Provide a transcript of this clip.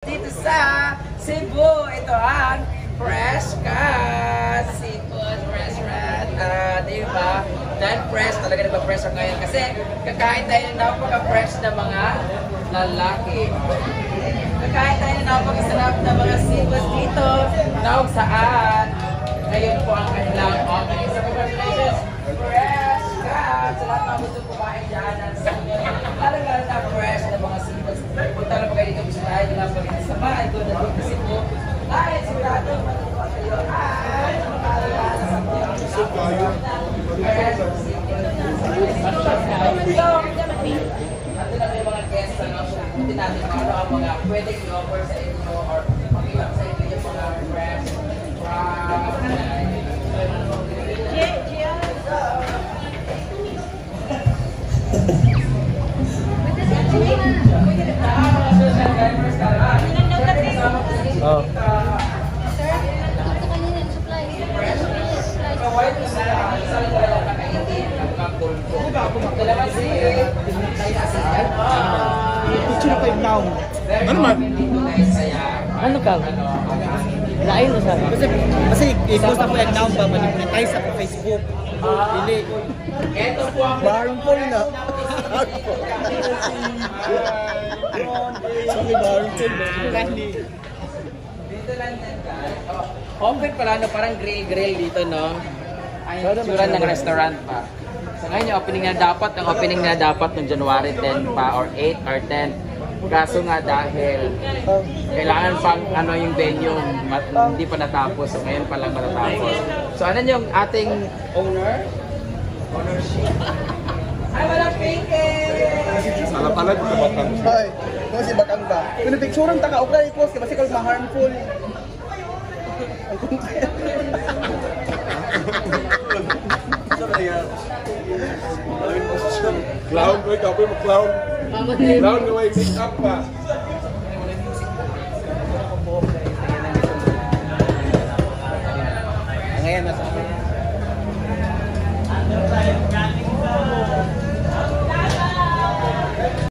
Dito sa Cebu, ito ang Fresh Cut Seafood Restaurant. Diba? Dahil fresh, talaga nagpa-fresh ako ngayon kasi kakain tayo ng napaka-fresh na mga lalaki. Kakain tayo ng napaka-sarap na mga seafoods dito. Naog saan? Ngayon po ang kanilang opening. So congratulations, Fresh Cut! Sa lahat mga gusto kumain dyan. Talagang na fresh na mga seafoods. Punta na po kayo dito gusto tayo. Nila po rin sa bahay. Doon na dito kasi po. Dahil sigurado matutuwa kayo ay makalalaan sa mga natin na may mga guests na hindi natin ano ang mga pwedeng i-offer sa inyo or makilap sa inyo yung mga fresh Oh. Ano man? Ano ka? Lain mo sa. Kasi i-post ako yung number, monetize ako Facebook. Dili. Barong po na. Sorry, barong po na. Open pala, no? Parang grill-grill dito, no? Ay, tsura ng restaurant pa. So ngayon yung opening na dapat ng January 10 pa or 8 or 10. Kaso nga dahil kailangan pang ano yung venue, hindi pa natapos. So ngayon pa lang matatapos. So ano yung ating owner? Ownership. Ay, walang pinky! Alam pala dito batang. Hoy, kung si Bakang ba? Kung picture ang taka, okay, post kasi kung ma-harmful. Clown, boy, kapoy mo clown. Clown na may make up pa. Ngayon na sa